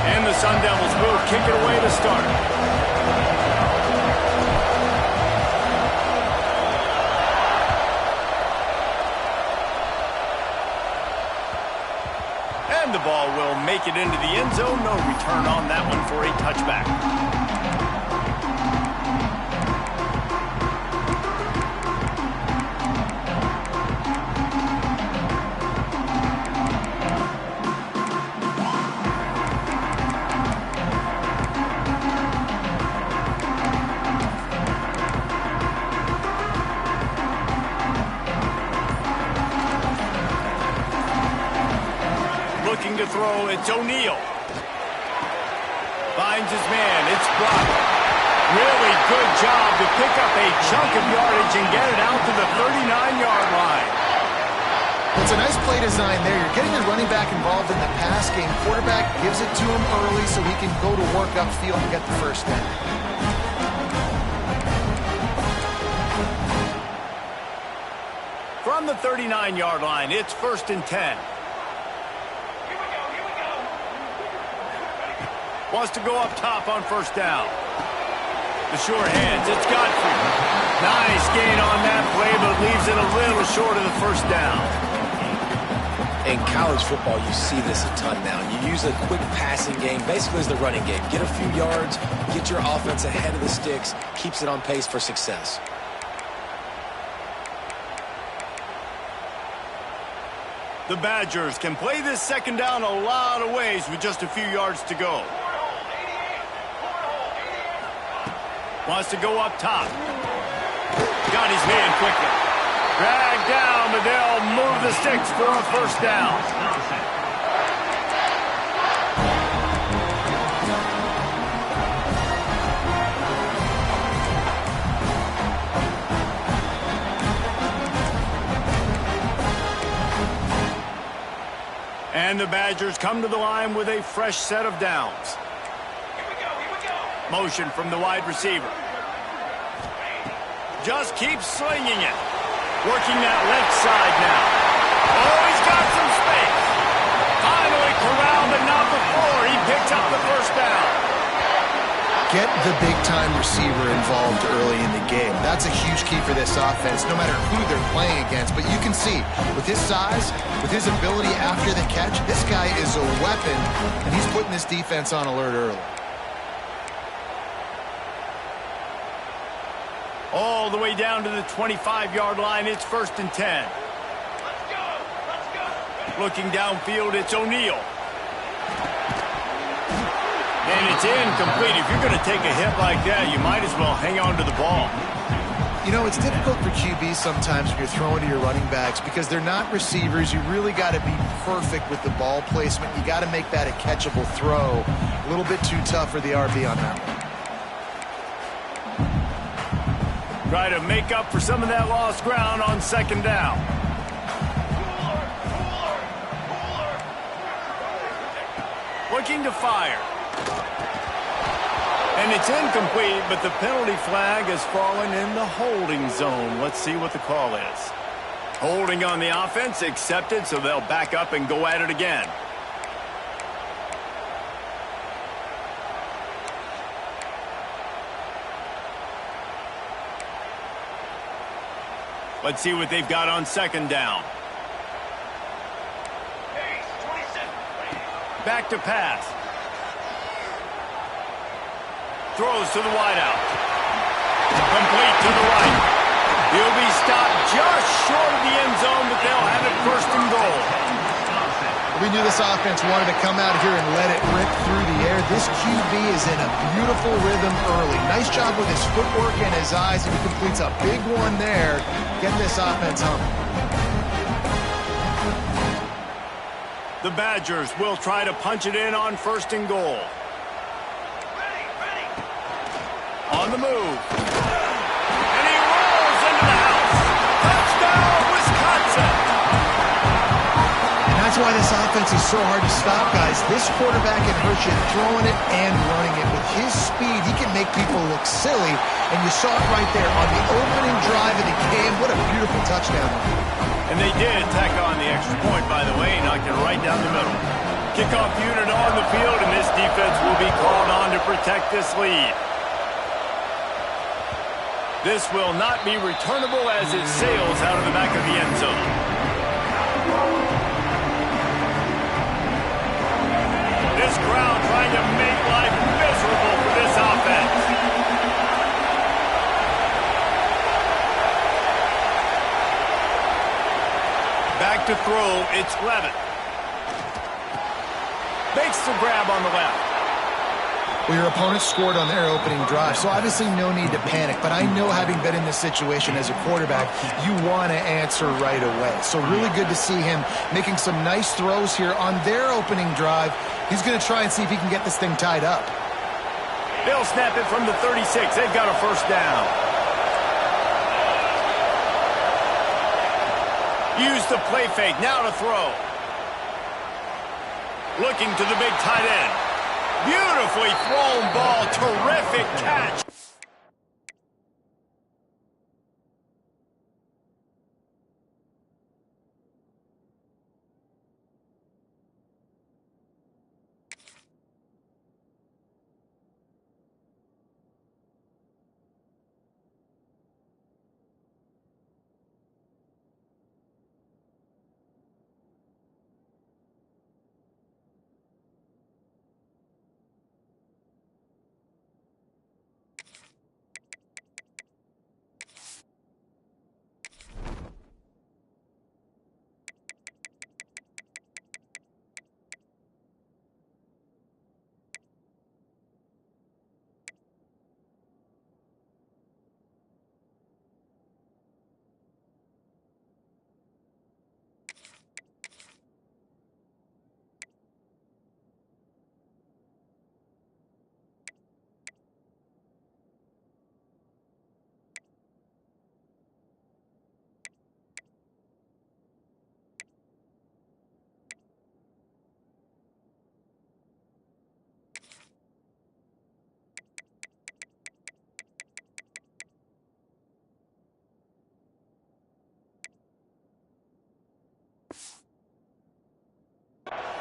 And the Sun Devils will kick it away to start. And the ball will make it into the end zone. No return on that one for a touchback. Looking to throw, it's O'Neal. Finds his man, it's blocked. Really good job to pick up a chunk of yardage and get it out to the 39-yard line. It's a nice play design there. You're getting the running back involved in the pass game. Quarterback gives it to him early so he can go to work upfield and get the first down. From the 39-yard line, it's 1st and 10. Wants to go up top on 1st down. The sure hands, it's Godfrey. Nice gain on that play, but leaves it a little short of the 1st down. In college football, you see this a ton now. You use a quick passing game, basically as the running game. Get a few yards, get your offense ahead of the sticks, keeps it on pace for success. The Badgers can play this 2nd down a lot of ways with just a few yards to go. Wants to go up top. Got his man quickly. Dragged down, but they'll move the sticks for a 1st down. And the Badgers come to the line with a fresh set of downs. Motion from the wide receiver. Just keeps slinging it. Working that left side now. Oh, he's got some space. Finally corralled, but not before. He picks up the 1st down. Get the big-time receiver involved early in the game. That's a huge key for this offense, no matter who they're playing against. But you can see, with his size, with his ability after the catch, this guy is a weapon, and he's putting this defense on alert early. All the way down to the 25-yard line, it's 1st and 10. Let's go. Looking downfield, it's O'Neal. And it's incomplete. If you're going to take a hit like that, you might as well hang on to the ball. You know, it's difficult for QBs sometimes when you're throwing to your running backs because they're not receivers. You really got to be perfect with the ball placement. You got to make that a catchable throw. A little bit too tough for the RB on that one. Try to make up for some of that lost ground on 2nd down. Looking to fire. And it's incomplete, but the penalty flag has fallen in the holding zone. Let's see what the call is. Holding on the offense, accepted, so they'll back up and go at it again. Let's see what they've got on 2nd down. Back to pass. Throws to the wideout. Complete to the right. He'll be stopped just short of the end zone, but they'll have it 1st and goal. We knew this offense wanted to come out here and let it rip through the air. This QB is in a beautiful rhythm early. Nice job with his footwork and his eyes, and he completes a big one there. Get this offense humming. The Badgers will try to punch it in on 1st and goal. On the move. And he rolls into the house. Touchdown, Wisconsin. And that's why this offense is so hard to stop, guys. This quarterback can hurt you throwing it and running it. With his speed, he can make people look silly. And you saw it right there on the opening drive of the game. What a beautiful touchdown. And they did tack on the extra point, by the way, knocked it right down the middle. Kickoff unit on the field, and this defense will be called on to protect this lead. This will not be returnable as it sails out of the back of the end zone. This crowd trying to make life miserable for this offense. Back to throw, it's Levitt. Makes the grab on the left. Well, your opponent scored on their opening drive, so obviously no need to panic. But I know, having been in this situation as a quarterback, you want to answer right away. So really good to see him making some nice throws here on their opening drive. He's going to try and see if he can get this thing tied up. They'll snap it from the 36. They've got a first down. Use the play fake. Now to throw. Looking to the big tight end. Beautifully thrown ball. Terrific catch.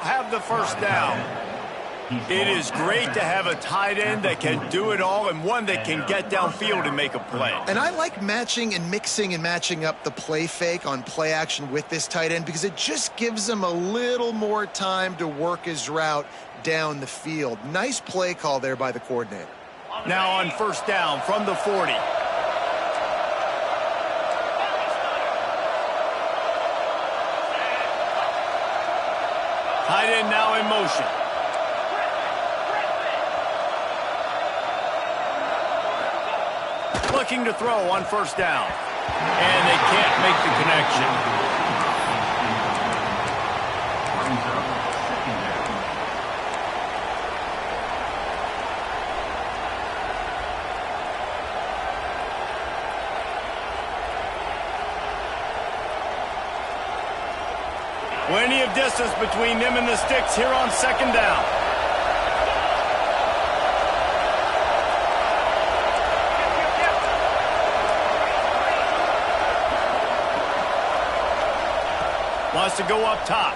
Have the first down. It is great to have a tight end that can do it all and one that can get downfield and make a play. And I like matching and mixing and matching up the play fake on play action with this tight end because it just gives him a little more time to work his route down the field. Nice play call there by the coordinator. Now on first down from the 40. Tight end now in motion. Looking to throw on first down. And they can't make the connection. Plenty of distance between them and the sticks here on second down. Wants to go up top.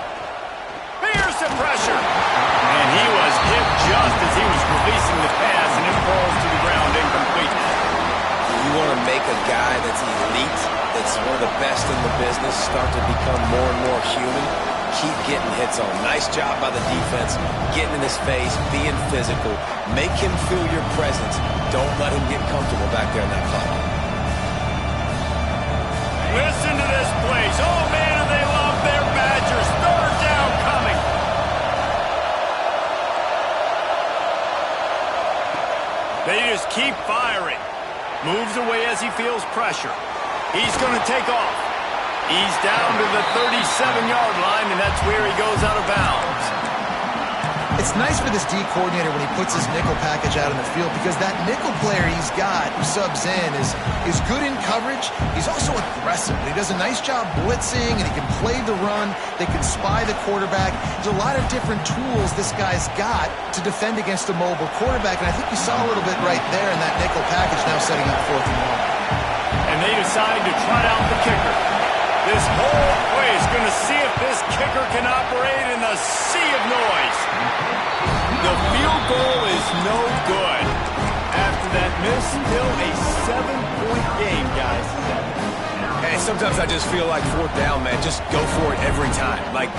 Fierce pressure. And he was hit just as he was releasing the pass, and it falls to the ground incomplete. You want to make a guy that's elite, that's one of the best in the business, start to become more and more human. Keep getting hits on. Nice job by the defense, getting in his face, being physical. Make him feel your presence. Don't let him get comfortable back there in that huddle. Listen to this place. Oh, man, do they love their Badgers. Third down coming. They just keep firing. Moves away as he feels pressure. He's going to take off. He's down to the 37-yard line, and that's where he goes out of bounds. It's nice for this D coordinator when he puts his nickel package out in the field because that nickel player he's got who subs in is good in coverage. He's also aggressive. He does a nice job blitzing, and he can play the run. They can spy the quarterback. There's a lot of different tools this guy's got to defend against a mobile quarterback, and I think you saw a little bit right there in that nickel package now setting up 4th and 1. And they decide to try out the kicker. This whole can operate in a sea of noise. The field goal is no good. After that miss, still a 7-point game, guys. Hey, sometimes I just feel like fourth down, man. Just go for it every time. Like,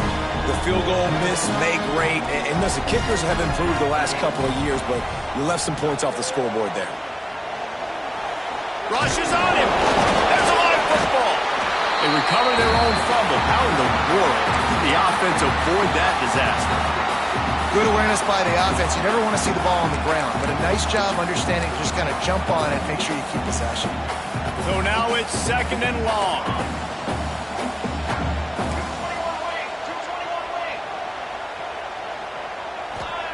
the field goal miss, make great. And listen, kickers have improved the last couple of years, but you left some points off the scoreboard there. Rushes on him. There's a live football. They recover their own fumble. How in the world did the offense avoid that disaster? Good awareness by the offense. You never want to see the ball on the ground, but a nice job understanding to just kind of jump on it, make sure you keep possession. So now it's 2nd and long.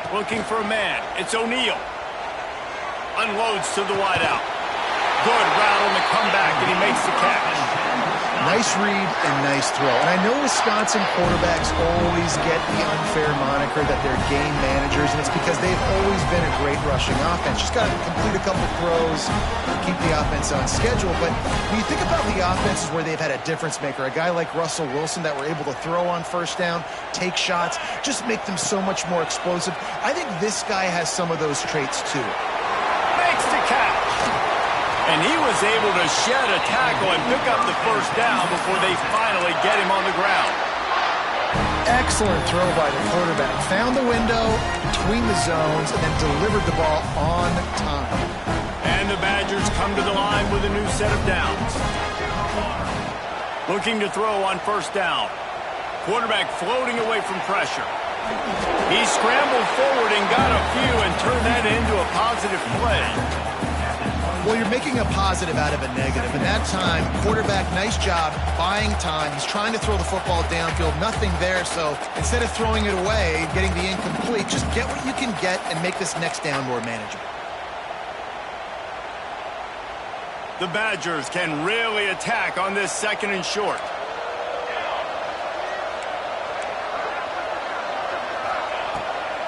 Looking for a man. It's O'Neal. Unloads to the wideout. Good route on the comeback, and he makes the catch. Nice read and nice throw. And I know Wisconsin quarterbacks always get the unfair moniker that they're game managers, and it's because they've always been a great rushing offense. Just got to complete a couple throws, keep the offense on schedule. But when you think about the offenses where they've had a difference maker, a guy like Russell Wilson that were able to throw on first down, take shots, just make them so much more explosive. I think this guy has some of those traits too. Makes the catch. And he was able to shed a tackle and pick up the first down before they finally get him on the ground. Excellent throw by the quarterback. Found the window between the zones and then delivered the ball on time. And the Badgers come to the line with a new set of downs. Looking to throw on first down. Quarterback floating away from pressure. He scrambled forward and got a few and turned that into a positive play. Well, you're making a positive out of a negative. And that time, quarterback, nice job, buying time. He's trying to throw the football downfield, nothing there. So instead of throwing it away, getting the incomplete, just get what you can get and make this next down more manageable. The Badgers can really attack on this 2nd and short.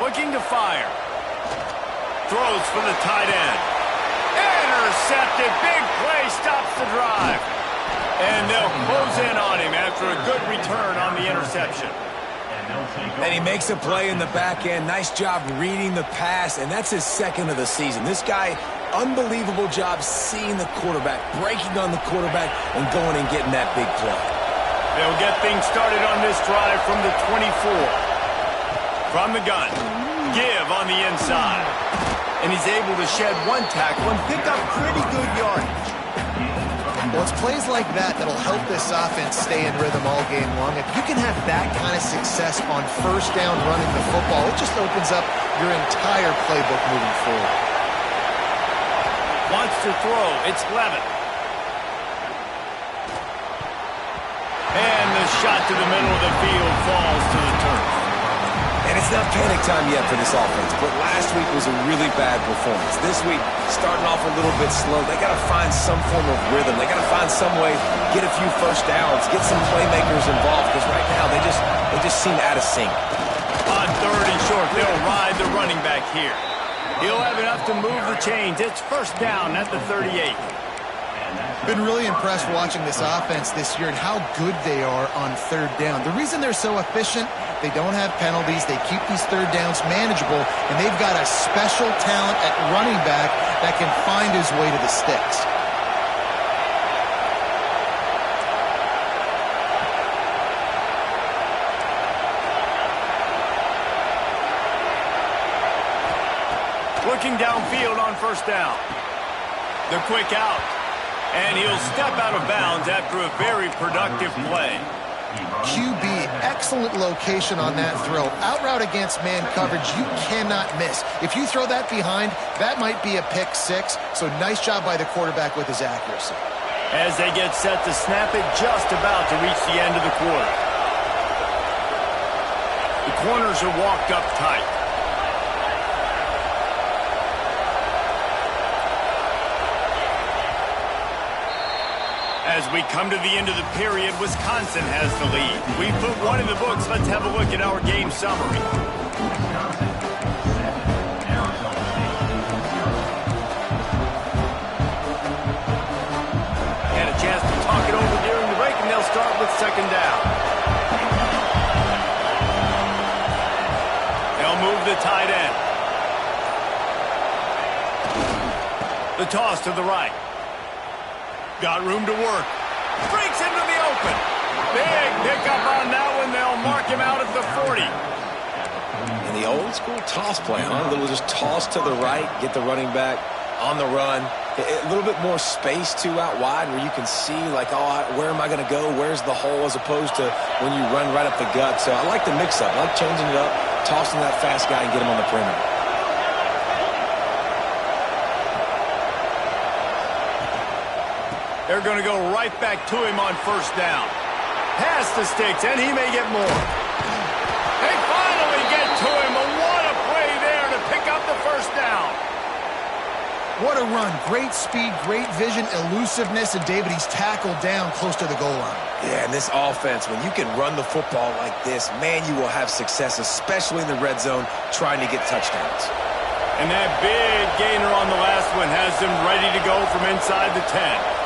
Looking to fire. Throws for the tight end. Intercepted. Big play stops the drive. And they'll close in on him after a good return on the interception. And he makes a play in the back end. Nice job reading the pass, and that's his 2nd of the season. This guy, unbelievable job seeing the quarterback, breaking on the quarterback, and going and getting that big play. They'll get things started on this drive from the 24. From the gun. Give on the inside. And he's able to shed one tackle and pick up pretty good yardage. Well, it's plays like that that'll help this offense stay in rhythm all game long. If you can have that kind of success on first down running the football, it just opens up your entire playbook moving forward. Wants to throw. It's Levin. And the shot to the middle of the field falls to the turf. And it's not panic time yet for this offense, but last week was a really bad performance. This week, starting off a little bit slow. They got to find some form of rhythm. They got to find some way, get a few first downs, get some playmakers involved, because right now they just seem out of sync. On 3rd and short, they'll ride the running back here. He'll have enough to move the chains. It's first down at the 38. Been really impressed watching this offense this year and how good they are on 3rd down. The reason they're so efficient, they don't have penalties. They keep these 3rd downs manageable, and they've got a special talent at running back that can find his way to the sticks. Looking downfield on first down. The quick out. And he'll step out of bounds after a very productive play. QB, excellent location on that throw. Out route against man coverage, you cannot miss. If you throw that behind, that might be a pick 6. So nice job by the quarterback with his accuracy. As they get set to snap it, just about to reach the end of the quarter. The corners are walked up tight. As we come to the end of the period, Wisconsin has the lead. We put one in the books. Let's have a look at our game summary. Had a chance to talk it over during the break, and they'll start with 2nd down. The toss to the right. Got room to work. Breaks into the open. Big pickup on that one. They'll mark him out at the 40. In the old school toss play, huh? A little just toss to the right, get the running back on the run. A little bit more space, too, out wide where you can see, like, oh, where am I going to go? Where's the hole, as opposed to when you run right up the gut. So I like the mix-up. I like changing it up, tossing that fast guy and get him on the perimeter. They're going to go right back to him on first down. Pass the sticks, and he may get more. They finally get to him. What a play there to pick up the first down. What a run. Great speed, great vision, elusiveness, and David, he's tackled down close to the goal line. Yeah, and this offense, when you can run the football like this, man, you will have success, especially in the red zone, trying to get touchdowns. And that big gainer on the last one has them ready to go from inside the 10.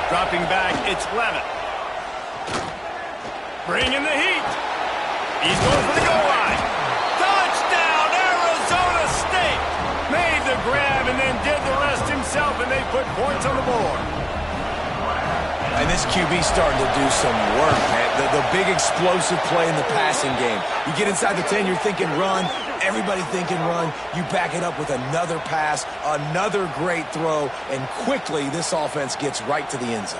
Dropping back, it's Levitt. Bringing the heat. He's going for the goal line. Touchdown, Arizona State. Made the grab and then did the rest himself, and they put points on the board. And this QB's starting to do some work, man. The big explosive play in the passing game. You get inside the 10, you're thinking run. Everybody thinking run. You back it up with another pass, another great throw, and quickly this offense gets right to the end zone.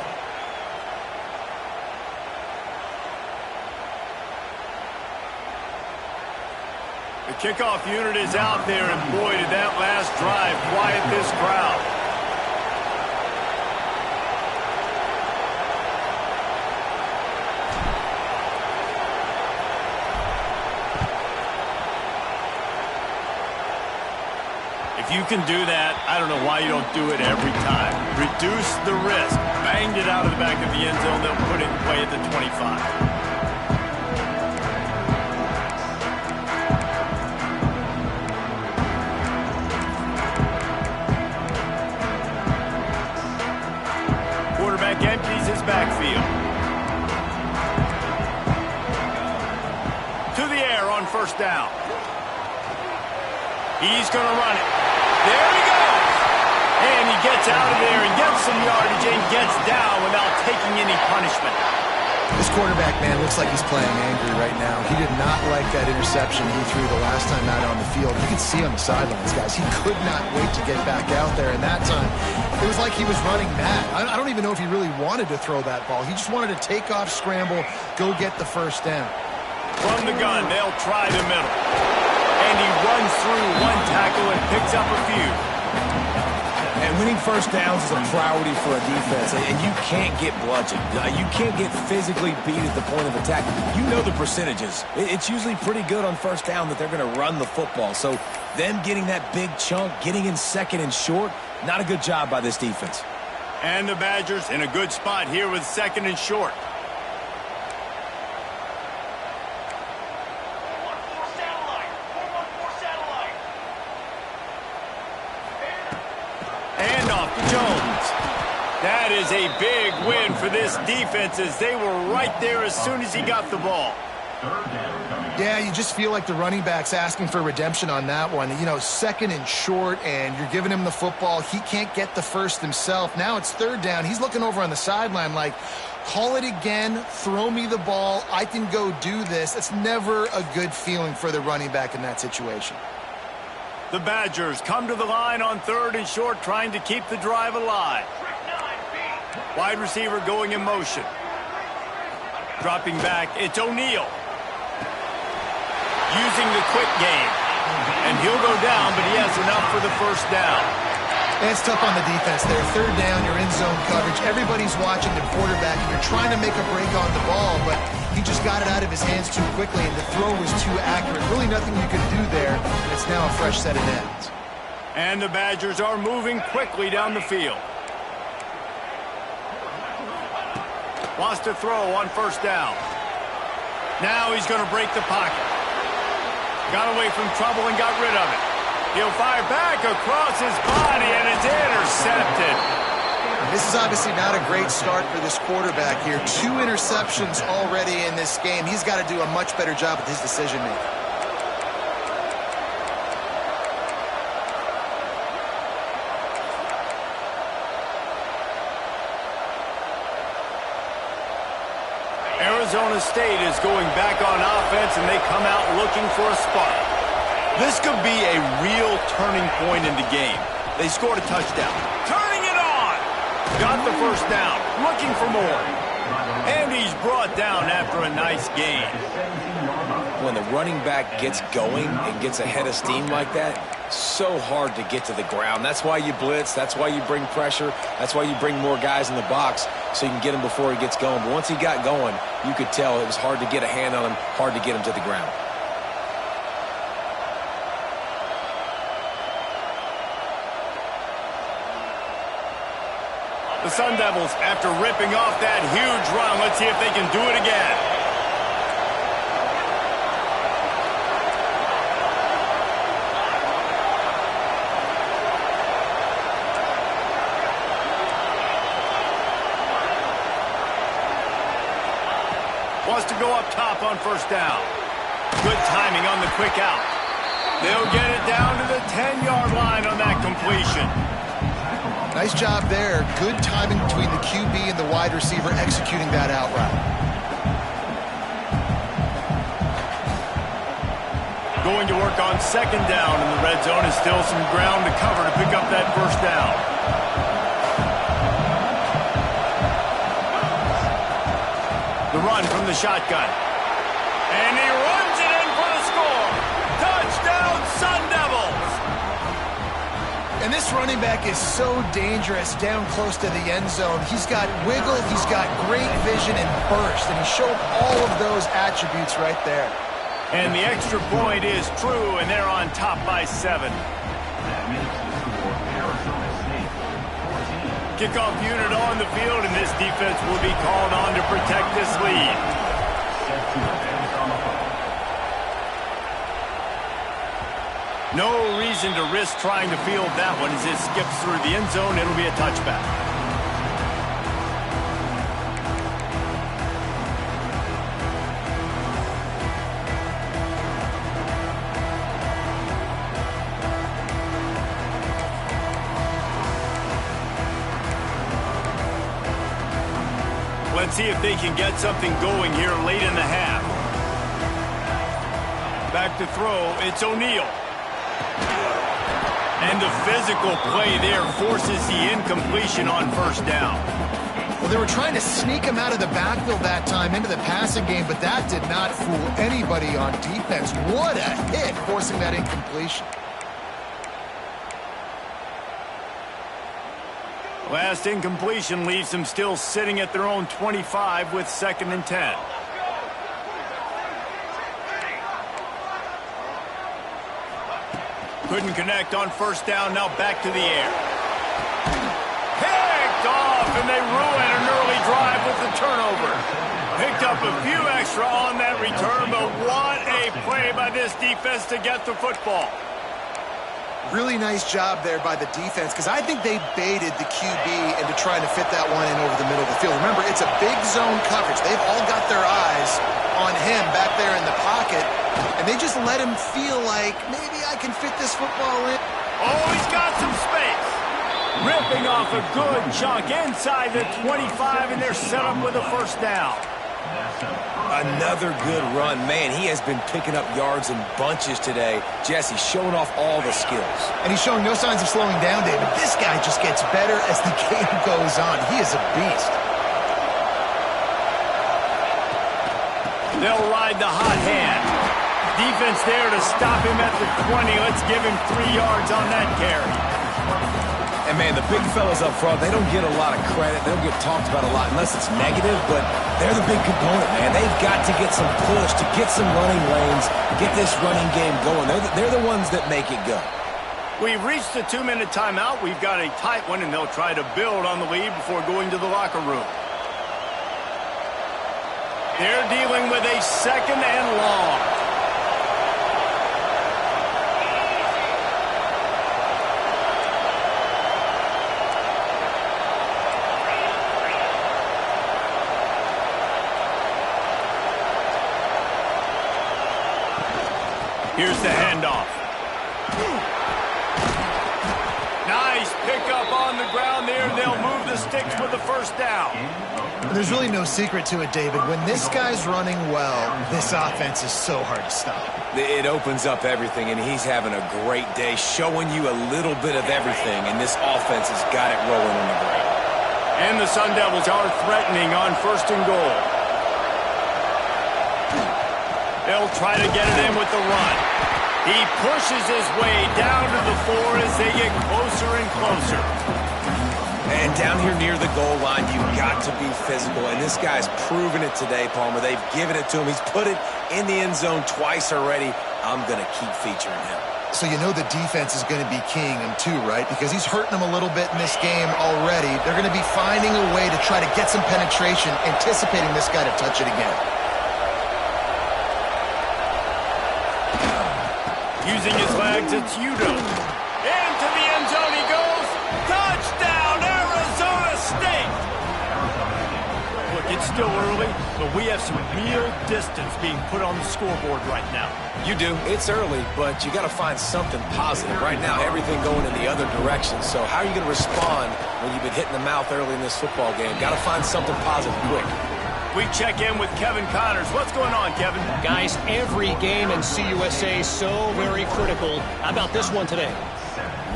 The kickoff unit is out there, and boy, did that last drive quiet this crowd. If you can do that, I don't know why you don't do it every time. Reduce the risk. Banged it out of the back of the end zone. They'll put it in play at the 25. Empties his backfield. To the air on first down. He's going to run it. There he goes. And he gets out of there and gets some yardage and gets down without taking any punishment. This quarterback, man, looks like he's playing angry right now. He did not like that interception he threw the last time out on the field. You can see on the sidelines, guys. He could not wait to get back out there, and that time it was like he was running mad. I don't even know if he really wanted to throw that ball. He just wanted to take off, scramble, go get the first down. From the gun, they'll try the middle. And he runs through one tackle and picks up a few. And winning first downs is a priority for a defense, and you can't get bludgeoned. You can't get physically beat at the point of attack. You know the percentages. It's usually pretty good on first down that they're going to run the football. So them getting that big chunk, getting in second and short, not a good job by this defense. And the Badgers in a good spot here with second and short. Jones. That is a big win for this defense, as they were right there as soon as he got the ball. Yeah, you just feel like the running back's asking for redemption on that one. You know, second and short, and you're giving him the football. He can't get the first himself. Now it's third down. He's looking over on the sideline like, call it again, throw me the ball, I can go do this. It's never a good feeling for the running back in that situation. The Badgers come to the line on third and short, trying to keep the drive alive. Wide receiver going in motion. Dropping back, it's O'Neal. Using the quick game. And he'll go down, but he has enough for the first down. And it's tough on the defense there. Third down, you're in zone coverage. Everybody's watching the quarterback, and you're trying to make a break on the ball, but he just got it out of his hands too quickly, and the throw was too accurate. Really nothing you could do there, and it's now a fresh set of downs. And the Badgers are moving quickly down the field. Wants to throw on first down. Now he's going to break the pocket. Got away from trouble and got rid of it. He'll fire back across his body, and it's intercepted. This is obviously not a great start for this quarterback here. 2 interceptions already in this game. He's got to do a much better job with his decision-making. Arizona State is going back on offense, and they come out looking for a spark. This could be a real turning point in the game. They scored a touchdown. Turning it on! Got the first down. Looking for more. And he's brought down after a nice gain. When the running back gets going and gets ahead of steam like that, so hard to get to the ground. That's why you blitz. That's why you bring pressure. That's why you bring more guys in the box so you can get him before he gets going. But once he got going, you could tell it was hard to get a hand on him, hard to get him to the ground. The Sun Devils, after ripping off that huge run, let's see if they can do it again. Wants to go up top on first down. Good timing on the quick out. They'll get it down to the 10-yard line on that completion. Nice job there. Good timing between the QB and the wide receiver executing that out route. Going to work on second down in the red zone, and still some ground to cover to pick up that first down. The run from the shotgun. And he runs it in for the score. Touchdown, Sun Devils! And this running back is so dangerous down close to the end zone. He's got wiggle, he's got great vision and burst, and he showed all of those attributes right there. And the extra point is true, and they're on top by 7. Kickoff unit on the field, and this defense will be called on to protect this lead. No reason to risk trying to field that one as it skips through the end zone. It'll be a touchback. Let's see if they can get something going here late in the half. Back to throw, it's O'Neal. And the physical play there forces the incompletion on first down. Well, they were trying to sneak him out of the backfield that time into the passing game, but that did not fool anybody on defense. What a hit, forcing that incompletion. Last incompletion leaves them still sitting at their own 25 with 2nd and 10. Couldn't connect on first down, now back to the air. Picked off, and they ruin an early drive with the turnover. Picked up a few extra on that return, but what a play by this defense to get the football. Really nice job there by the defense, because I think they baited the QB into trying to fit that one in over the middle of the field. Remember, it's a big zone coverage. They've all got their eyes on him back there in the pocket, and they just let him feel like, maybe I can fit this football in. Oh, he's got some space. Ripping off a good chunk inside the 25, and they're set up with a first down. Another good run. Man, he has been picking up yards in bunches today. Jesse showing off all the skills. And he's showing no signs of slowing down, David. This guy just gets better as the game goes on. He is a beast. They'll ride the hot hand. Defense there to stop him at the 20. Let's give him 3 yards on that carry. And, man, the big fellas up front, they don't get a lot of credit. They don't get talked about a lot unless it's negative, but they're the big component, man. They've got to get some push, to get some running lanes, get this running game going. They're the ones that make it go. We've reached the 2-minute timeout. We've got a tight one, and they'll try to build on the lead before going to the locker room. They're dealing with a 2nd and long. Here's the handoff. Nice pickup on the ground there. They'll move the sticks with the first down. There's really no secret to it, David. When this guy's running well, this offense is so hard to stop. It opens up everything, and he's having a great day, showing you a little bit of everything, and this offense has got it rolling on the ground. And the Sun Devils are threatening on 1st and goal. They'll try to get it in with the run. He pushes his way down to the 4 as they get closer and closer. And down here near the goal line, you've got to be physical. And this guy's proven it today, Palmer. They've given it to him. He's put it in the end zone twice already. I'm going to keep featuring him. So you know the defense is going to be keying him too, right? Because he's hurting them a little bit in this game already. They're going to be finding a way to try to get some penetration, anticipating this guy to touch it again. Using his legs, it's Udo. Into the end zone he goes. Touchdown, Arizona State! Look, it's still early, but we have some real distance being put on the scoreboard right now. You do. It's early, but you got to find something positive. Right now, everything going in the other direction. So how are you going to respond when you've been hit in the mouth early in this football game? Got to find something positive quick. We check in with Kevin Connors. What's going on, Kevin? Guys, every game in CUSA is so very critical. How about this one today?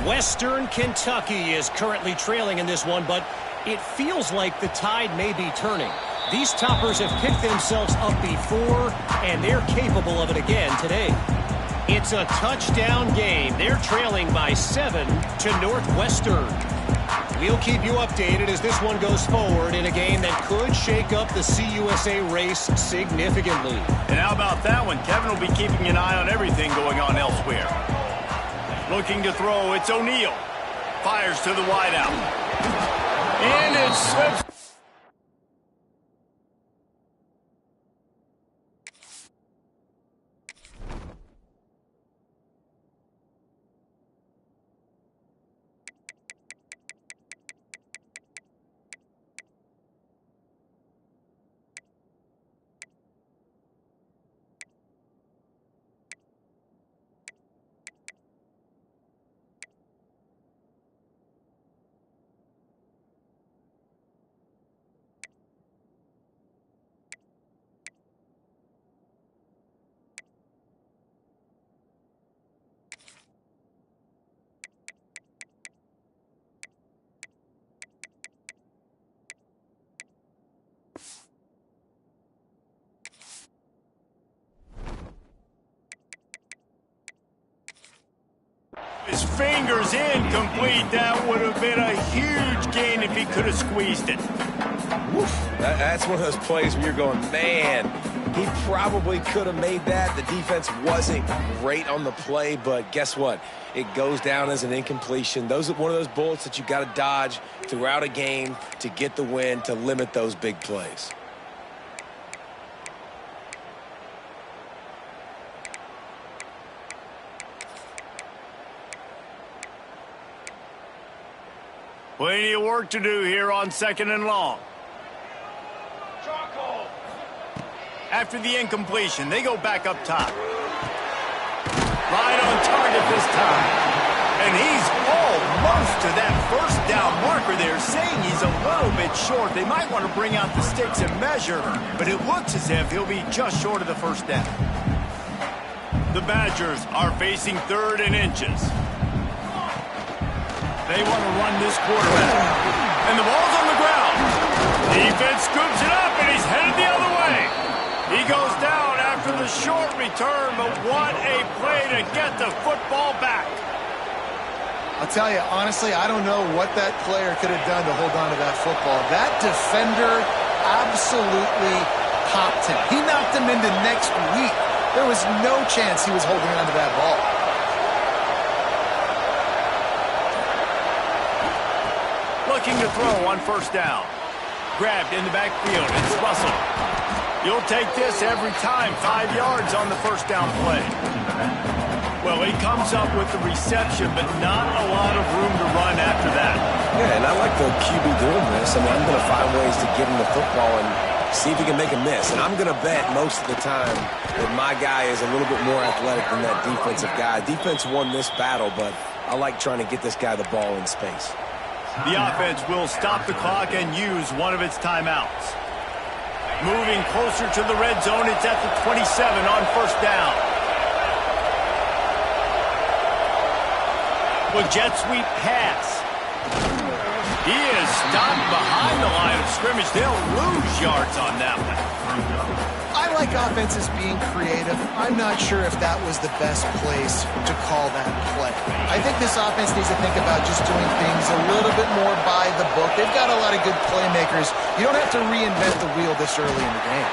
Western Kentucky is currently trailing in this one, but it feels like the tide may be turning. These toppers have picked themselves up before, and they're capable of it again today. It's a touchdown game. They're trailing by 7 to Northwestern. We'll keep you updated as this one goes forward in a game that could shake up the CUSA race significantly. And how about that one? Kevin will be keeping an eye on everything going on elsewhere. Looking to throw, it's O'Neal. Fires to the wideout. And it slips. His fingers incomplete. That would have been a huge gain if he could have squeezed it. Woof. That's one of those plays where you're going, man, he probably could have made that. The defense wasn't great on the play, but guess what? It goes down as an incompletion. Those are one of those bullets that you got to dodge throughout a game to get the win, to limit those big plays. Plenty of work to do here on 2nd and long. After the incompletion, they go back up top. Right on target this time. And he's almost to that first down marker there, saying he's a little bit short. They might want to bring out the sticks and measure, but it looks as if he'll be just short of the first down. The Badgers are facing 3rd and inches. They want to run this quarterback. And the ball's on the ground. Defense scoops it up, and he's headed the other way. He goes down after the short return, but what a play to get the football back. I'll tell you, honestly, I don't know what that player could have done to hold on to that football. That defender absolutely popped him. He knocked him into next week. There was no chance he was holding on to that ball. Looking to throw on 1st down. Grabbed in the backfield. It's Russell. You'll take this every time. 5 yards on the 1st down play. Well, he comes up with the reception, but not a lot of room to run after that. Yeah, and I like the QB doing this. I mean, I'm going to find ways to give him the football and See if he can make a miss. And I'm going to bet most of the time that my guy is a little bit more athletic than that defensive guy. Defense won this battle, but I like trying to get this guy the ball in space. The offense will stop the clock and use one of its timeouts. Moving closer to the red zone, it's at the 27 on first down. With jet sweep pass. He is stopped behind the line of scrimmage. They'll lose yards on that one. I like offenses being creative. I'm not sure if that was the best place to call that play. I think this offense needs to think about just doing things a little bit more by the book. They've got a lot of good playmakers. You don't have to reinvent the wheel this early in the game.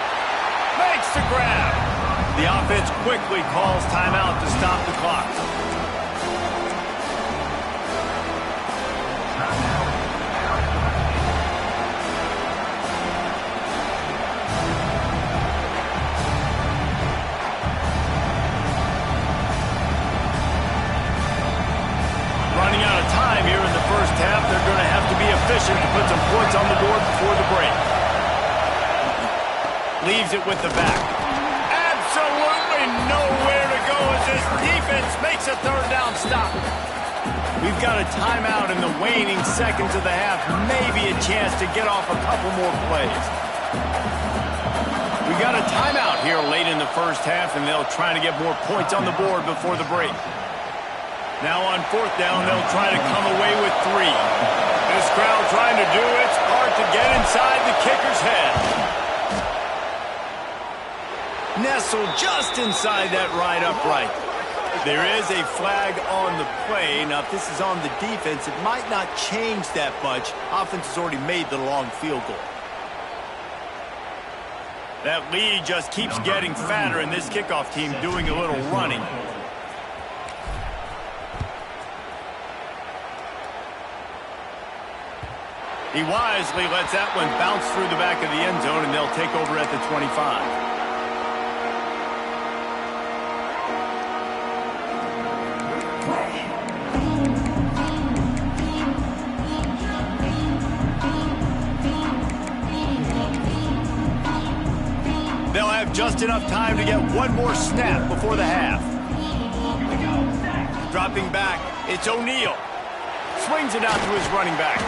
Makes the grab. The offense quickly calls timeout to stop the clock. Running out of time here in the first half. They're going to have to be efficient to put some points on the board before the break. Leaves it with the back. Absolutely nowhere to go as this defense makes a third down stop. We've got a timeout in the waning seconds of the half. Maybe a chance to get off a couple more plays. We got a timeout here late in the first half, and they'll try to get more points on the board before the break. Now on fourth down, they'll try to come away with 3. This crowd trying to do its part to get inside the kicker's head. Nestled just inside that right upright. There is a flag on the play. Now, if this is on the defense, it might not change that much. Offense has already made the long field goal. That lead just keeps getting fatter, and this kickoff team doing a little running. He wisely lets that one bounce through the back of the end zone, and they'll take over at the 25. They'll have just enough time to get one more snap before the half. Dropping back, it's O'Neal. Swings it out to his running back.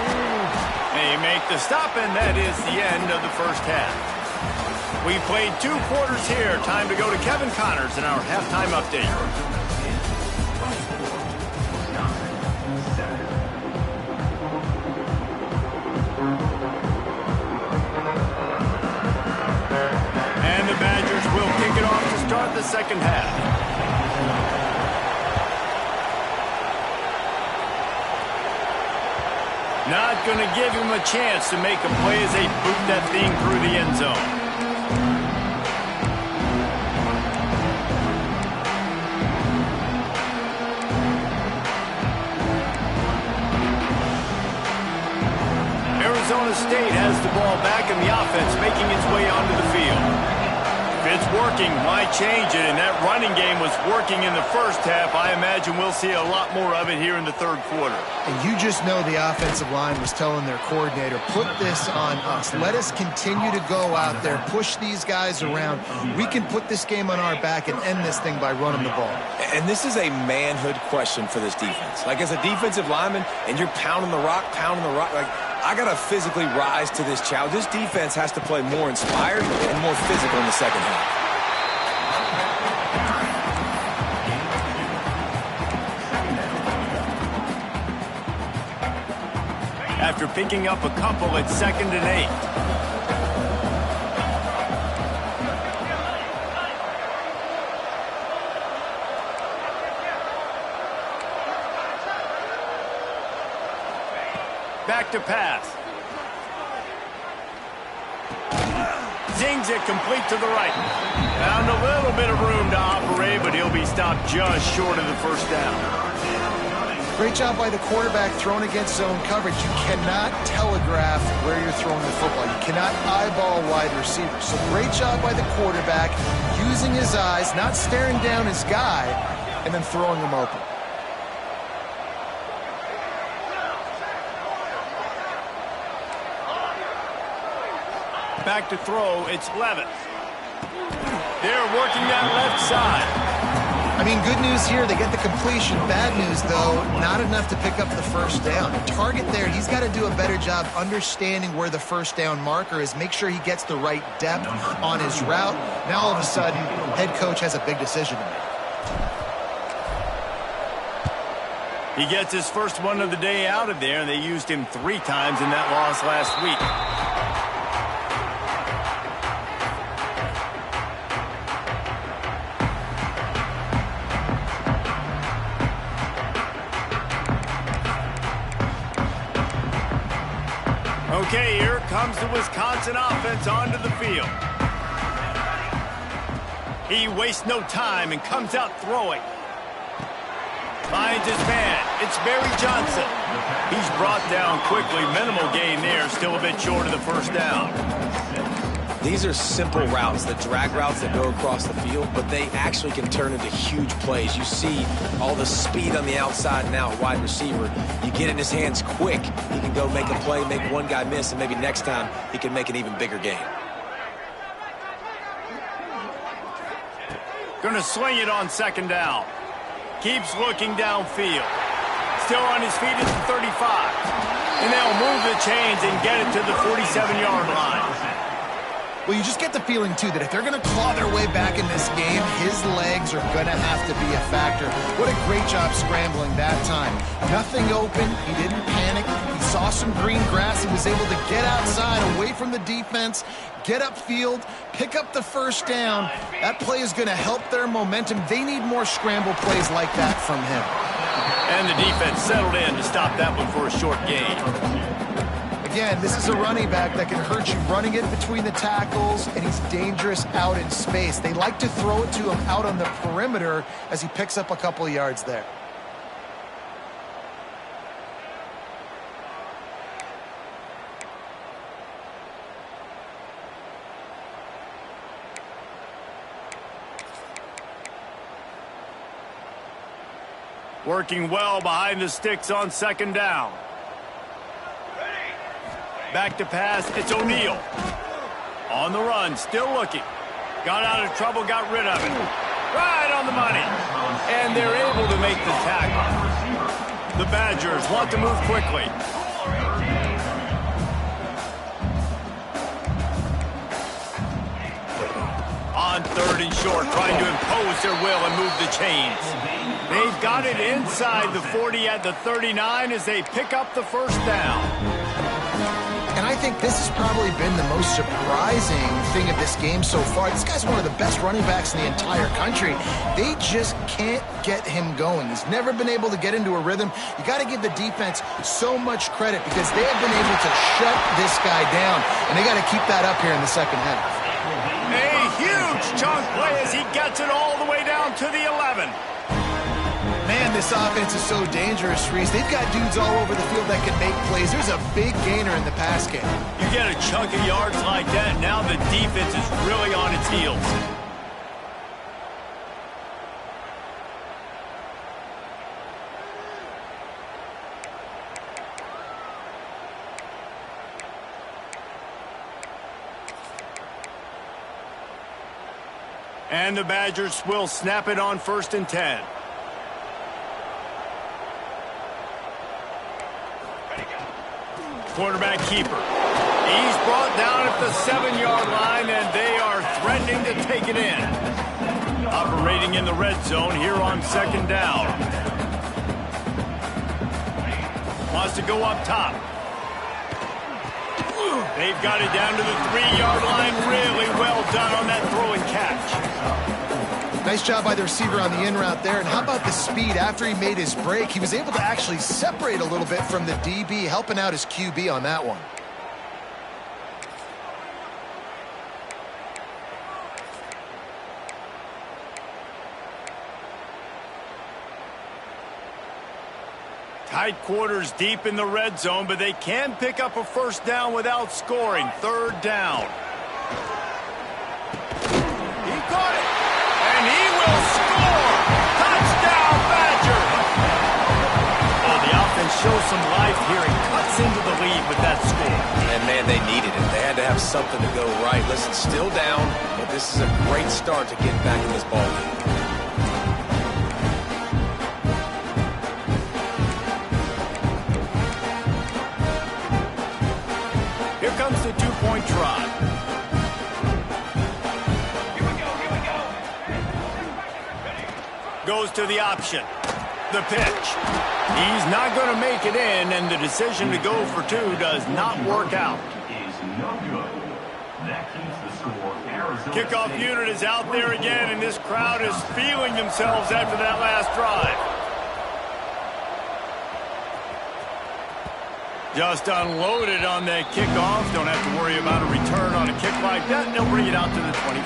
They make the stop, and that is the end of the first half. We played 2 quarters here. Time to go to Kevin Connors in our halftime update. And the Badgers will kick it off to start the second half. Not going to give him a chance to make a play as they boot that thing through the end zone. Arizona State has the ball back, and the offense making its way onto the field. If it's working, why change it? And that running game was working in the first half. I imagine we'll see a lot more of it here in the third quarter. And you just know the offensive line was telling their coordinator, put this on us. Let us continue to go out there, push these guys around. We can put this game on our back and end this thing by running the ball. And this is a manhood question for this defense. Like, as a defensive lineman, and you're pounding the rock, like, I got to physically rise to this challenge. This defense has to play more inspired and more physical in the second half. After picking up a couple at 2nd and 8. Back to pass. Zings it complete to the right. Found a little bit of room to operate, but he'll be stopped just short of the first down. Great job by the quarterback throwing against zone coverage. You cannot telegraph where you're throwing the football. You cannot eyeball wide receivers. So great job by the quarterback using his eyes, not staring down his guy, and then throwing him open. Back to throw, it's Levis. They're working that left side. I mean, good news here, they get the completion. Bad news, though, not enough to pick up the first down. Target there, he's got to do a better job understanding where the first down marker is, make sure he gets the right depth on his route. Now, all of a sudden, head coach has a big decision to make. He gets his first one of the day out of there, and they used him 3 times in that loss last week. Okay, here comes the Wisconsin offense onto the field. He wastes no time and comes out throwing. Finds his man. It's Barry Johnson. He's brought down quickly. Minimal gain there. Still a bit short of the first down. These are simple routes, the drag routes that go across the field, but they actually can turn into huge plays. You see all the speed on the outside now, wide receiver. You get in his hands quick, he can go make a play, make one guy miss, and maybe next time he can make an even bigger gain. Going to sling it on second down. Keeps looking downfield. Still on his feet at the 35. And they'll move the chains and get it to the 47-yard line. Well, you just get the feeling, too, that if they're going to claw their way back in this game, his legs are going to have to be a factor. What a great job scrambling that time. Nothing open. He didn't panic. He saw some green grass. He was able to get outside, away from the defense, get upfield, pick up the first down. That play is going to help their momentum. They need more scramble plays like that from him. And the defense settled in to stop that one for a short gain. Again, this is a running back that can hurt you running it between the tackles, and he's dangerous out in space. They like to throw it to him out on the perimeter as he picks up a couple of yards there. Working well behind the sticks on second down. Back to pass, it's O'Neal. On the run, still looking. Got out of trouble, got rid of it. Right on the money. And they're able to make the tackle. The Badgers want to move quickly. On third and short, trying to impose their will and move the chains. They've got it inside the 40 at the 39 as they pick up the first down. And I think this has probably been the most surprising thing of this game so far. This guy's one of the best running backs in the entire country. They just can't get him going. He's never been able to get into a rhythm. You got to give the defense so much credit because they have been able to shut this guy down. And they got to keep that up here in the second half. A huge chunk play as he gets it all the way down to the 11. Man, this offense is so dangerous, Reese. They've got dudes all over the field that can make plays. There's a big gainer in the pass game. You get a chunk of yards like that, now the defense is really on its heels. And the Badgers will snap it on 1st and 10. Quarterback keeper. He's brought down at the 7-yard line, and they are threatening to take it in. Operating in the red zone here on second down. Wants to go up top. They've got it down to the 3-yard line. Really well done on that throw and catch. Nice job by the receiver on the in route there. And how about the speed? After he made his break, he was able to actually separate a little bit from the DB, helping out his QB on that one. Tight quarters deep in the red zone, but they can pick up a first down without scoring. 3rd down. He caught it. And he will score! Touchdown, Badger! Oh, the offense shows some life here and cuts into the lead with that score. And, man, they needed it. They had to have have something to go right. Listen, still down, but this is a great start to getting back in this ball game. Here comes the two-point try. Goes to the option. The pitch. He's not going to make it in, and the decision to go for two does not work out. Kickoff unit is out there again, and this crowd is feeling themselves after that last drive. Just unloaded on that kickoff. Don't have to worry about a return on a kick like that. They'll bring it out to the 25.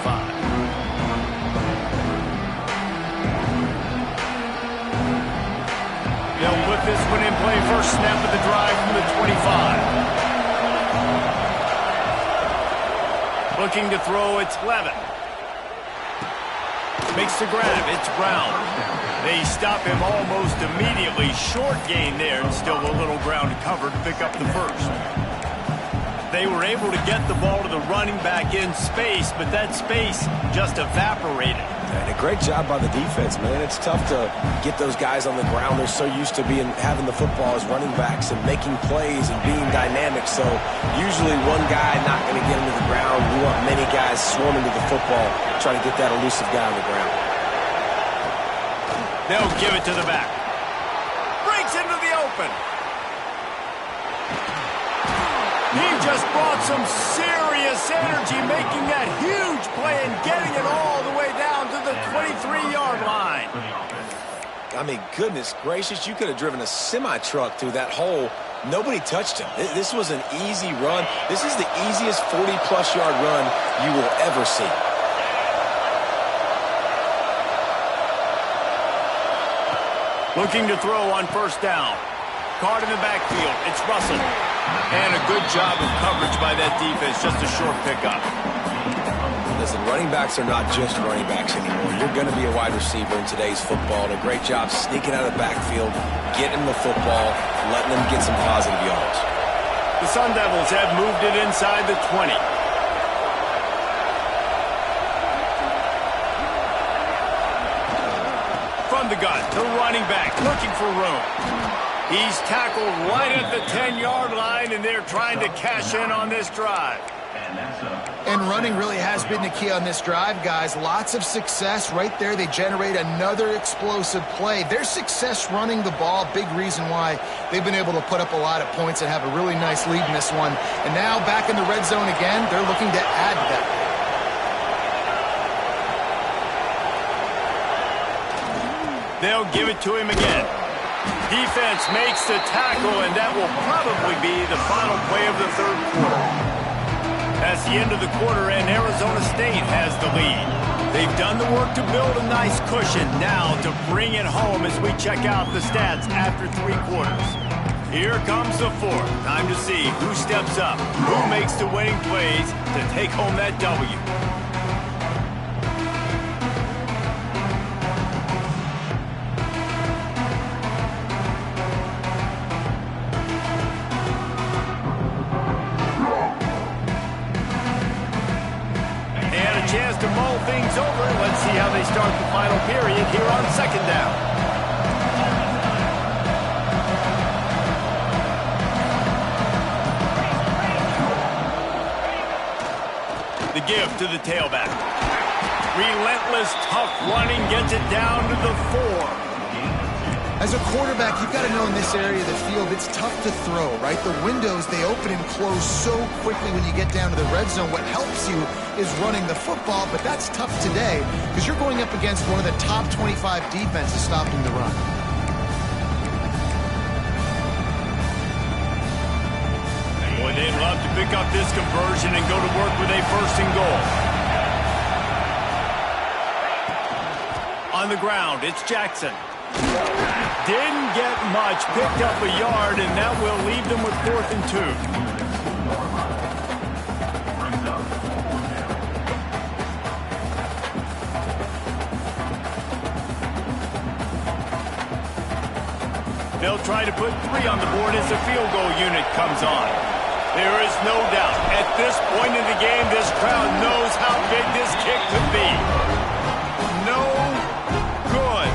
They'll put this one in play. First snap of the drive from the 25. Looking to throw, it's Levin. Makes the grab, it's Brown. They stop him almost immediately. Short gain there, and still a little ground to cover to pick up the first. They were able to get the ball to the running back in space, but that space just evaporated. And a great job by the defense, man. It's tough to get those guys on the ground. They're so used to having the football as running backs and making plays and being dynamic. So usually one guy not going to get him to the ground. You want many guys swarming to the football, trying to get that elusive guy on the ground. They'll give it to the back. Breaks into the open. He just brought some serious energy, making that huge play and getting it all the way down to the 23-yard line. I mean, goodness gracious, you could have driven a semi-truck through that hole. Nobody touched him. This was an easy run. This is the easiest 40-plus yard run you will ever see. Looking to throw on first down. Card in the backfield. It's Russell. And a good job of coverage by that defense. Just a short pickup. Listen, running backs are not just running backs anymore. You're going to be a wide receiver in today's football. And a great job sneaking out of the backfield, getting the football, letting them get some positive yards. The Sun Devils have moved it inside the 20. From the gun to running back, looking for room. He's tackled right at the 10-yard line, and they're trying to cash in on this drive. And running really has been the key on this drive, guys. Lots of success right there. They generate another explosive play. Their success running the ball, big reason why they've been able to put up a lot of points and have a really nice lead in this one. And now back in the red zone again, they're looking to add to that. They'll give it to him again. Defense makes the tackle, and that will probably be the final play of the third quarter. That's the end of the quarter, and Arizona State has the lead. They've done the work to build a nice cushion. Now to bring it home as we check out the stats after three quarters. Here comes the fourth. Time to see who steps up, who makes the winning plays to take home that W. Chance to mull things over. Let's see how they start the final period here on second down. The give to the tailback. Relentless, tough running gets it down to the 4. As a quarterback, you've got to know in this area of the field, it's tough to throw, right? The windows, they open and close so quickly when you get down to the red zone. What helps you is running the football, but that's tough today because you're going up against one of the top 25 defenses stopping the run. Boy, they'd love to pick up this conversion and go to work with a first and goal. On the ground, it's Jackson. Didn't get much, picked up a yard, and that will leave them with 4th and 2. They'll try to put 3 on the board as the field goal unit comes on. There is no doubt. At this point in the game, this crowd knows how big this kick could be. No good.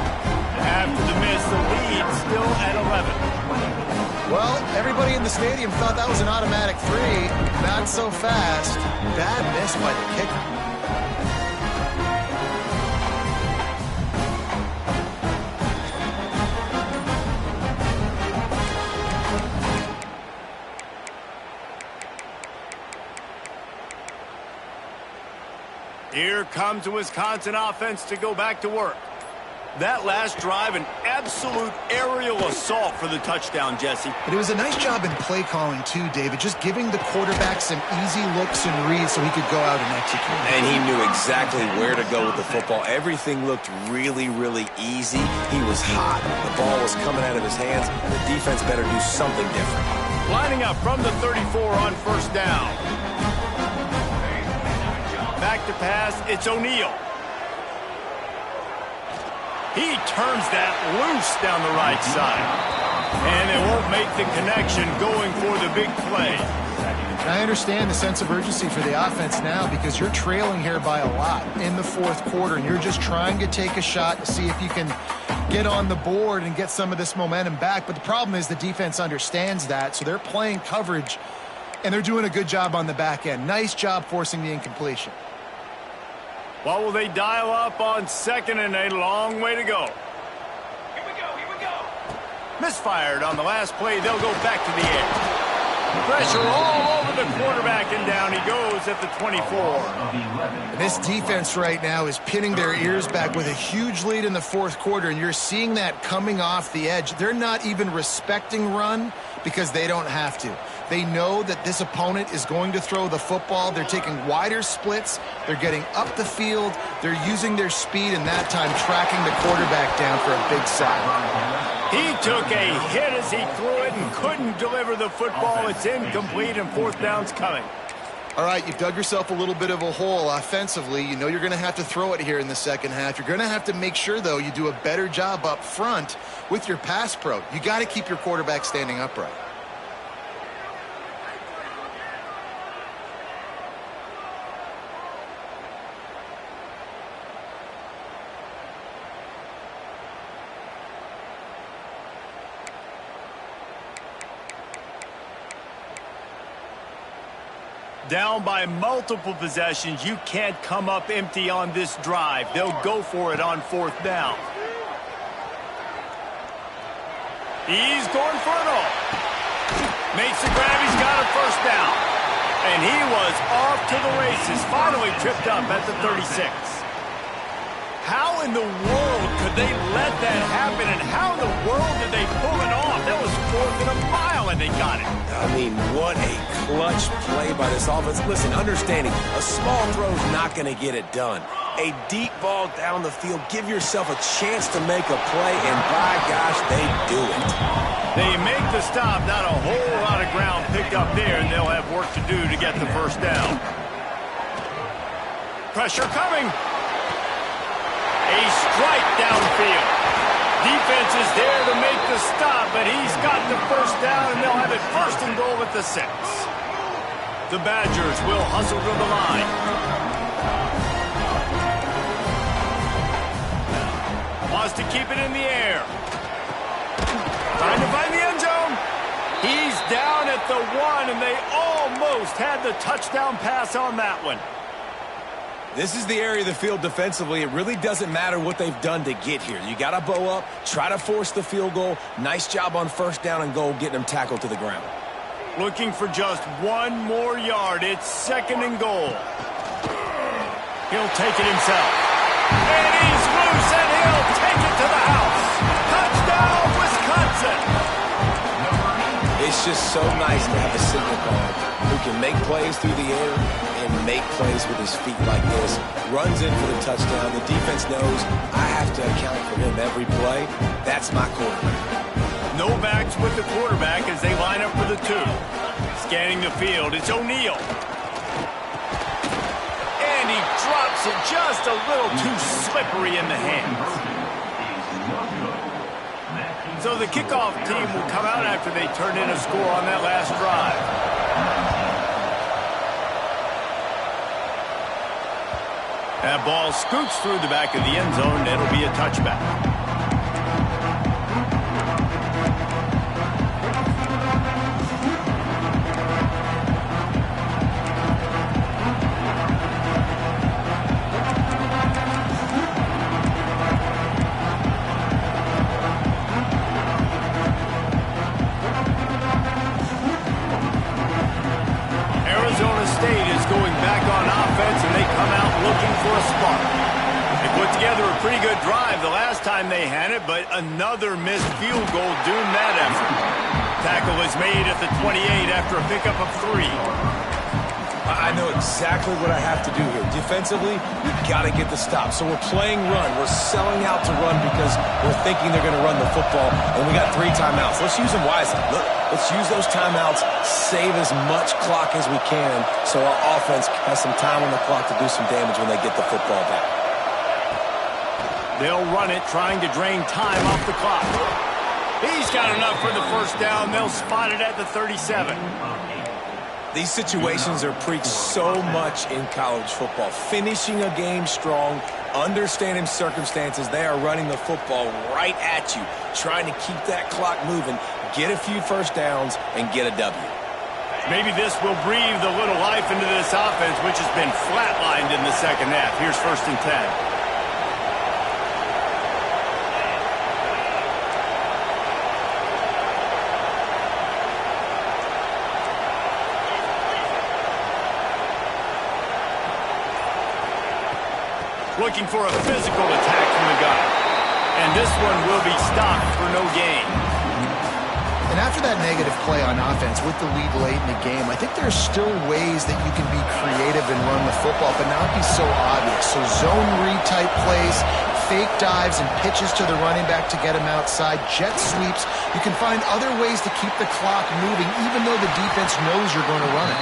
After the miss, the lead still at 11. Well, everybody in the stadium thought that was an automatic 3. Not so fast. Bad miss by the kicker. Here comes the Wisconsin offense to go back to work. That last drive, an absolute aerial assault for the touchdown, Jesse. But it was a nice job in play calling, too, David. Just giving the quarterback some easy looks and reads so he could go out and execute. And he knew exactly where to go with the football. Everything looked really, really easy. He was hot. The ball was coming out of his hands. The defense better do something different. Lining up from the 34 on first down. Back to pass, it's O'Neal. He turns that loose down the right side. And they won't make the connection going for the big play. I understand the sense of urgency for the offense now because you're trailing here by a lot in the fourth quarter, and you're just trying to take a shot to see if you can get on the board and get some of this momentum back. But the problem is the defense understands that, so they're playing coverage, and they're doing a good job on the back end. Nice job forcing the incompletion. What will they dial up on second and a long way to go? Here we go. Misfired on the last play. They'll go back to the air. Pressure all over the quarterback, and down he goes at the 24. And this defense right now is pinning their ears back with a huge lead in the fourth quarter, and you're seeing that coming off the edge. They're not even respecting run because they don't have to. They know that this opponent is going to throw the football. They're taking wider splits. They're getting up the field. They're using their speed, and that time tracking the quarterback down for a big sack. He took a hit as he threw it and couldn't deliver the football. It's incomplete, and fourth down's coming. All right, you've dug yourself a little bit of a hole offensively. You know you're going to have to throw it here in the second half. You're going to have to make sure, though, you do a better job up front with your pass pro. You got to keep your quarterback standing upright. Down by multiple possessions, you can't come up empty on this drive. They'll go for it on fourth down. He's going for it all. Makes the grab, he's got a first down. And he was off to the races, finally tripped up at the 36. How in the world could they let that happen, and how in the world did they pull it off? That was fourth and a mile, and they got it. I mean, what a clutch play by this offense. Listen, understanding, a small throw's not going to get it done. A deep ball down the field, give yourself a chance to make a play, and by gosh, they do it. They make the stop, not a whole lot of ground picked up there, and they'll have work to do to get the first down. Pressure coming. A strike downfield. Defense is there to make the stop, but he's got the first down, and they'll have it first and goal at the 6. The Badgers will hustle to the line. Wants to keep it in the air. Trying to find the end zone. He's down at the 1, and they almost had the touchdown pass on that one. This is the area of the field defensively. It really doesn't matter what they've done to get here. You got to bow up, try to force the field goal. Nice job on first down and goal, getting them tackled to the ground. Looking for just 1 more yard. It's second and goal. He'll take it himself. And he's loose, and he'll take it to the house. Touchdown, Wisconsin! It's just so nice to have a signal guard who can make plays through the air and make plays with his feet like this. Runs in for the touchdown. The defense knows I have to account for him every play. That's my quarterback. No backs with the quarterback as they line up for the 2. Scanning the field, it's O'Neal. And he drops it just a little too slippery in the hands. So the kickoff team will come out after they turn in a score on that last drive. That ball scoots through the back of the end zone. It'll be a touchback. Arizona State is going back on offense, and they come out looking for a spark. They put together a pretty good drive the last time they had it, but another missed field goal doomed that effort. Tackle is made at the 28 after a pickup of 3. I know exactly what I have to do here. Defensively, we've got to get the stop. So we're playing run. We're selling out to run because we're thinking they're going to run the football, and we got 3 timeouts. Let's use them wisely. Look, let's use those timeouts, save as much clock as we can so our offense has some time on the clock to do some damage when they get the football back. They'll run it, trying to drain time off the clock. He's got enough for the first down. They'll spot it at the 37. These situations are preached so much in college football. Finishing a game strong, understanding circumstances. They are running the football right at you, trying to keep that clock moving, get a few first downs, and get a W. Maybe this will breathe a little life into this offense, which has been flatlined in the second half. Here's 1st and 10. Looking for a physical attack from the gun. And this one will be stopped for no gain. And after that negative play on offense with the lead late in the game, I think there's still ways that you can be creative and run the football, but not be so obvious. So zone read type plays, fake dives and pitches to the running back to get him outside, jet sweeps. You can find other ways to keep the clock moving, even though the defense knows you're going to run it.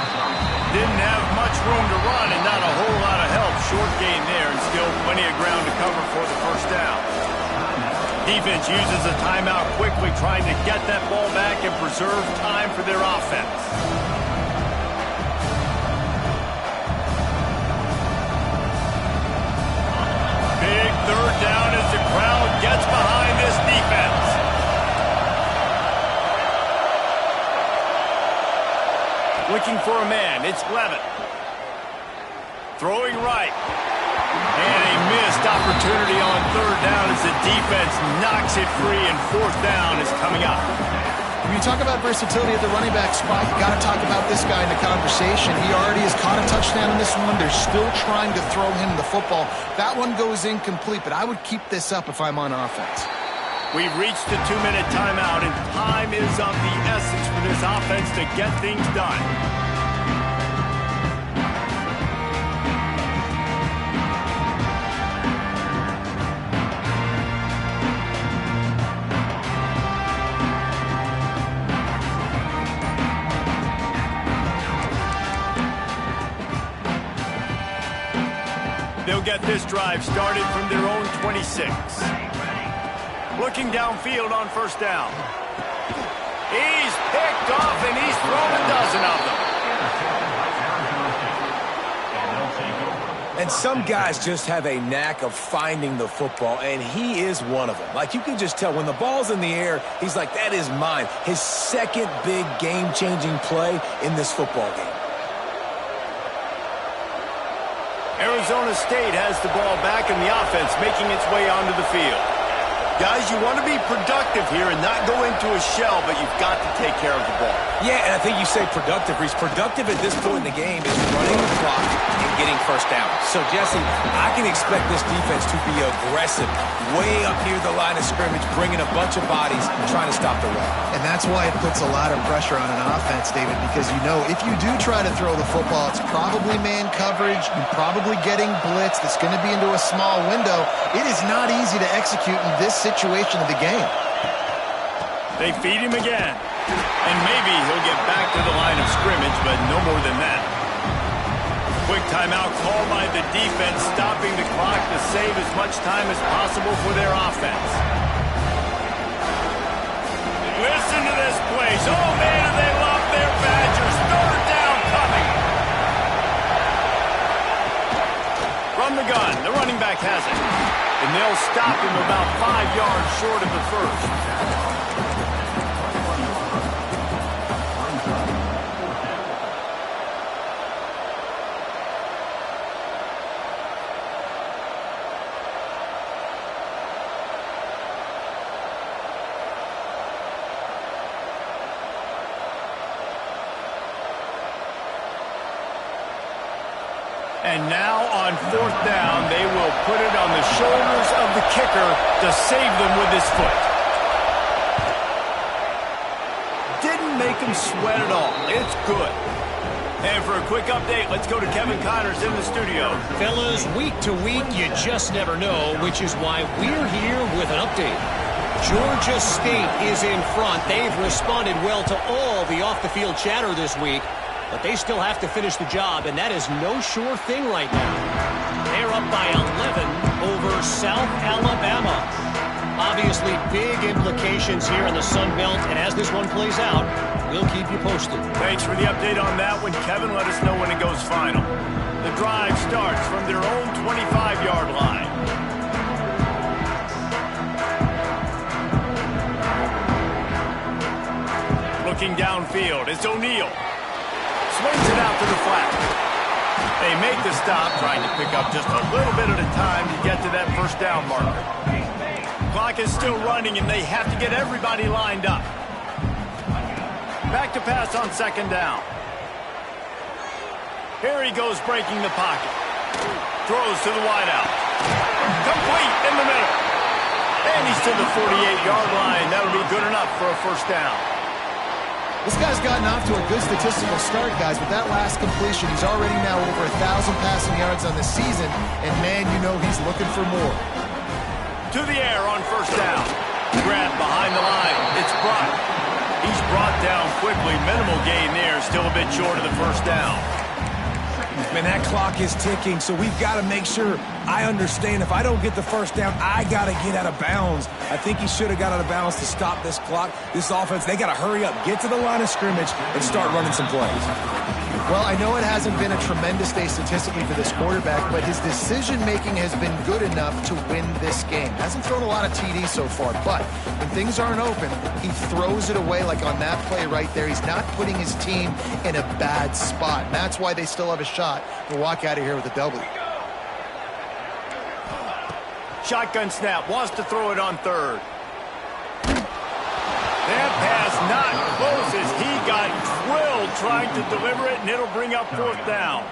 Didn't have much room to run and not a whole lot of help. Short gain there and still plenty of ground to cover for the first down. Defense uses a timeout quickly, trying to get that ball back and preserve time for their offense. Big 3rd down as the crowd gets behind this defense. Looking for a man, it's Levin. Throwing right. And a missed opportunity on 3rd down as the defense knocks it free, and 4th down is coming up. When you talk about versatility at the running back spot, you got to talk about this guy in the conversation. He already has caught a touchdown in this one. They're still trying to throw him the football. That one goes incomplete, but I would keep this up if I'm on offense. We've reached the 2-minute timeout, and time is of the essence for this offense to get things done. They'll get this drive started from their own 26. Looking downfield on 1st down. He's picked off, and he's thrown a dozen of them. And some guys just have a knack of finding the football, and he is one of them. Like, you can just tell when the ball's in the air, he's like, that is mine. His second big game-changing play in this football game. Arizona State has the ball back, and the offense making its way onto the field. Guys, you want to be productive here and not go into a shell, but you've got to take care of the ball. Yeah, and I think you say productive, Reese. Productive at this point in the game is running the clock and getting 1st down. So, Jesse, I can expect this defense to be aggressive, way up near the line of scrimmage, bringing a bunch of bodies, trying to stop the run. And that's why it puts a lot of pressure on an offense, David, because you know if you do try to throw the football, it's probably man coverage, you're probably getting blitz, that's going to be into a small window. It is not easy to execute in this situation of the game. They feed him again. And maybe he'll get back to the line of scrimmage, but no more than that. Quick timeout called by the defense, stopping the clock to save as much time as possible for their offense. Listen to this place. Oh, man, do they love their Badgers. 3rd down coming. From the gun, quarterback has it. And they'll stop him about 5 yards short of the first. And now on fourth down, they will put it on the shoulders of the kicker to save them with his foot. Didn't make him sweat at all. It's good. And for a quick update, let's go to Kevin Connors in the studio. Fellas, week to week, you just never know, which is why we're here with an update. Georgia State is in front. They've responded well to all the off-the-field chatter this week. But they still have to finish the job, and that is no sure thing right now. They're up by 11 over South Alabama. Obviously, big implications here in the Sun Belt, and as this one plays out, we'll keep you posted. Thanks for the update on that one, Kevin. Let us know when it goes final. The drive starts from their own 25-yard line. Looking downfield, it's O'Neal. Swings it out to the flat. They make the stop, trying to pick up just a little bit at a time to get to that first down marker. Clock is still running, and they have to get everybody lined up. Back to pass on second down. Here he goes, breaking the pocket. Throws to the wideout. Complete in the middle. And he's to the 48-yard line. That'll be good enough for a first down. This guy's gotten off to a good statistical start, guys. With that last completion, he's already now over 1,000 passing yards on the season. And, man, you know he's looking for more. To the air on first down. Grab behind the line. It's Brock. He's brought down quickly. Minimal gain there. Still a bit short of the first down. Man, that clock is ticking, so we've got to make sure I understand if I don't get the first down, I got to get out of bounds. I think he should have got out of bounds to stop this clock. This offense, they got to hurry up, get to the line of scrimmage, and start running some plays. Well, I know it hasn't been a tremendous day statistically for this quarterback, but his decision-making has been good enough to win this game. Hasn't thrown a lot of TDs so far, but when things aren't open, he throws it away like on that play right there. He's not putting his team in a bad spot, and that's why they still have a shot to walk out of here with a W. Shotgun snap, wants to throw it on third. That pass not close as he got drilled trying to deliver it, and it'll bring up fourth down.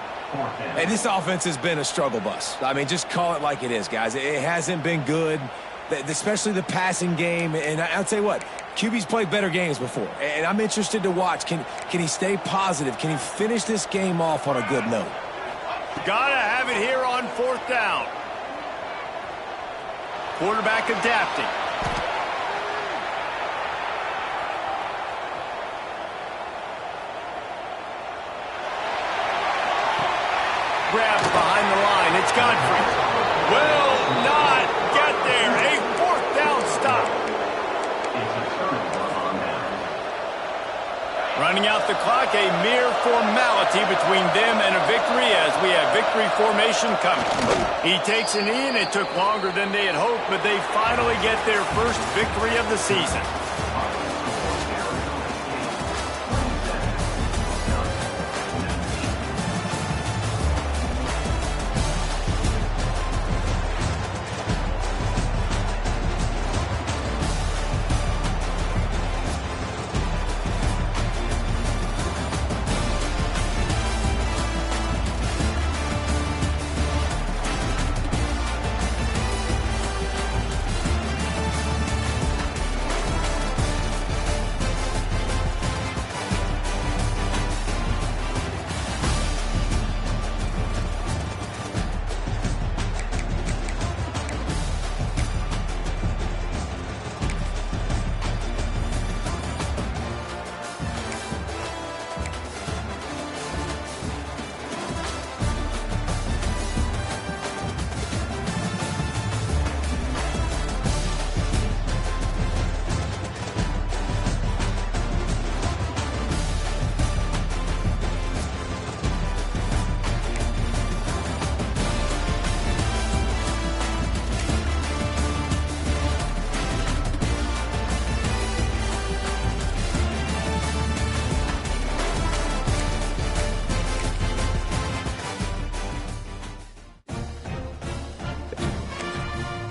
And this offense has been a struggle bus. I mean, just call it like it is, guys. It hasn't been good, especially the passing game. And I'll tell you what, QB's played better games before. And I'm interested to watch. Can he stay positive? Can he finish this game off on a good note? Gotta have it here on fourth down. Quarterback adapting. Grabs behind the line. It's Godfrey. Will not get there. A fourth down stop. Running out the clock, a mere formality between them and a victory as we have victory formation coming. He takes a knee, and it took longer than they had hoped, but they finally get their first victory of the season.